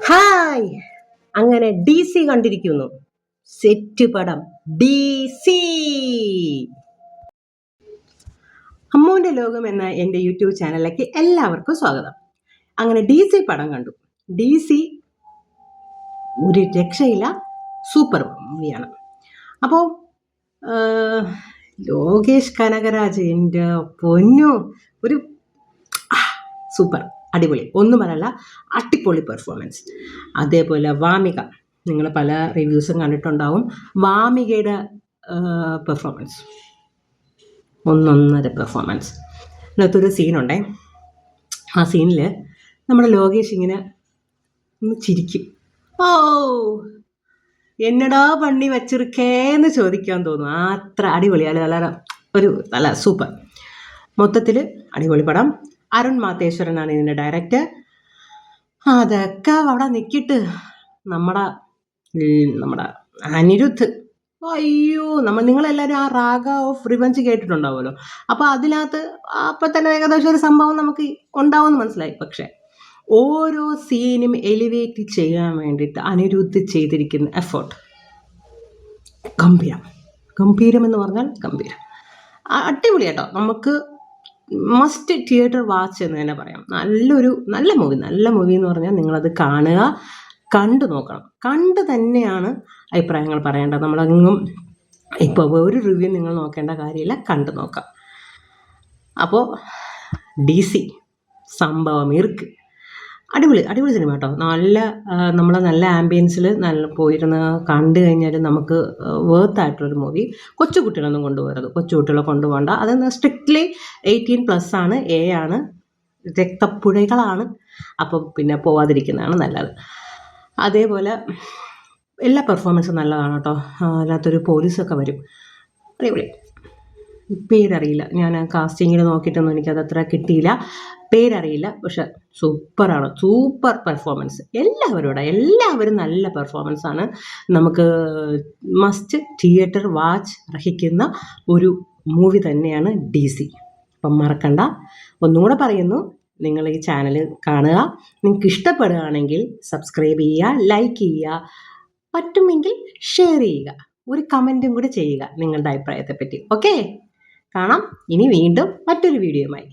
Hi, അങ്ങനെ D C കണ്ടിരിക്കുന്നു. Set പടം ഡി സി. അമ്മുവിൻ്റെ ലോകം എന്ന എൻ്റെ യൂട്യൂബ് ചാനലിലേക്ക് എല്ലാവർക്കും സ്വാഗതം. അങ്ങനെ ഡി സി പടം കണ്ടു. ഡി സി ഒരു രക്ഷയില്ല, സൂപ്പർ മൂവിയാണ്. അപ്പോൾ ലോകേഷ് കനകരാജ് എൻ്റെ പൊന്നു, ഒരു സൂപ്പർ, അടിപൊളി, ഒന്നും പറയല്ല, അടിപൊളി പെർഫോമൻസ്. അതേപോലെ വാമിക, നിങ്ങൾ പല റിവ്യൂസും കണ്ടിട്ടുണ്ടാവും. വാമികയുടെ പെർഫോമൻസ് ഒന്നൊന്നര പെർഫോമൻസ്. അതിനകത്തൊരു സീനുണ്ടേ, ആ സീനിൽ നമ്മുടെ ലോകേഷ് ഇങ്ങനെ ഒന്ന് ചിരിക്കും. ഓ എന്നടാ പണി വച്ചിരിക്കേന്ന് ചോദിക്കാൻ തോന്നും. അത്ര അടിപൊളി, അല്ല ഒരു നല്ല സൂപ്പർ. മൊത്തത്തിൽ അടിപൊളി പടം. അരുൺ മാതേശ്വരനാണ് ഇതിൻ്റെ ഡയറക്ടർ. അതൊക്കെ അവിടെ നിൽക്കിട്ട് നമ്മുടെ അനിരുദ്ധ്, അയ്യോ, നിങ്ങളെല്ലാവരും ആ റാഗ ഓഫ് റിവഞ്ച് കേട്ടിട്ടുണ്ടാവുമല്ലോ. അപ്പോൾ അതിനകത്ത് അപ്പം തന്നെ ഏകദേശം ഒരു സംഭവം നമുക്ക് ഉണ്ടാവുമെന്ന് മനസ്സിലായി. പക്ഷേ ഓരോ സീനും എലിവേറ്റ് ചെയ്യാൻ വേണ്ടിയിട്ട് അനിരുദ്ധ് ചെയ്തിരിക്കുന്ന എഫേർട്ട് ഗംഭീരം എന്ന് പറഞ്ഞാൽ ഗംഭീരം, അടിപൊളി കേട്ടോ. നമുക്ക് മസ്റ്റ് തിയേറ്റർ വാച്ച് എന്ന് തന്നെ പറയാം. നല്ല മൂവി എന്ന് പറഞ്ഞാൽ നിങ്ങളത് കാണുക, കണ്ടു നോക്കണം. കണ്ട് തന്നെയാണ് അഭിപ്രായങ്ങൾ പറയേണ്ടത്. നമ്മളെങ്ങും ഇപ്പോൾ ഒരു റിവ്യൂ നിങ്ങൾ നോക്കേണ്ട കാര്യമില്ല, കണ്ടു നോക്കാം. അപ്പോൾ ഡി സി സംഭവം ഇർക്ക്, അടിപൊളി സിനിമ കേട്ടോ. നല്ല ആംബിയൻസിൽ പോയിരുന്ന് കണ്ടു കഴിഞ്ഞാൽ നമുക്ക് വേർത്തായിട്ടുള്ളൊരു മൂവി. കൊച്ചുകുട്ടികളൊന്നും കൊണ്ടുപോകരുത്, കൊച്ചുകുട്ടികളെ കൊണ്ടുപോകണ്ട. അത് സ്ട്രിക്ട്ലി 18+ ആണ്, ആണ്, രക്തപ്പുഴകളാണ്. അപ്പം പിന്നെ പോവാതിരിക്കുന്നതാണ് നല്ലത്. അതേപോലെ എല്ലാ പെർഫോമൻസും നല്ലതാണ് കേട്ടോ. അതിനകത്തൊരു പോലീസൊക്കെ വരും, അടിപൊളി. പേരറിയില്ല, ഞാൻ കാസ്റ്റിങ്ങിൽ നോക്കിയിട്ടൊന്നും എനിക്കതത്ര കിട്ടിയില്ല, പേരറിയില്ല. പക്ഷെ സൂപ്പറാണ്, സൂപ്പർ പെർഫോമൻസ്. എല്ലാവരും നല്ല പെർഫോമൻസാണ്. നമുക്ക് മസ്റ്റ് തിയേറ്റർ വാച്ച് അർഹിക്കുന്ന ഒരു മൂവി തന്നെയാണ് ഡി സി. അപ്പം മറക്കണ്ട. ഒന്നുകൂടെ പറയുന്നു, നിങ്ങൾ ഈ ചാനൽ കാണുക. നിങ്ങൾക്ക് ഇഷ്ടപ്പെടുകയാണെങ്കിൽ സബ്സ്ക്രൈബ് ചെയ്യുക, ലൈക്ക് ചെയ്യുക, പറ്റുമെങ്കിൽ ഷെയർ ചെയ്യുക, ഒരു കമൻറ്റും കൂടെ ചെയ്യുക നിങ്ങളുടെ അഭിപ്രായത്തെപ്പറ്റി. ഓക്കെ, കാണാം ഇനി വീണ്ടും മറ്റൊരു വീഡിയോയുമായി.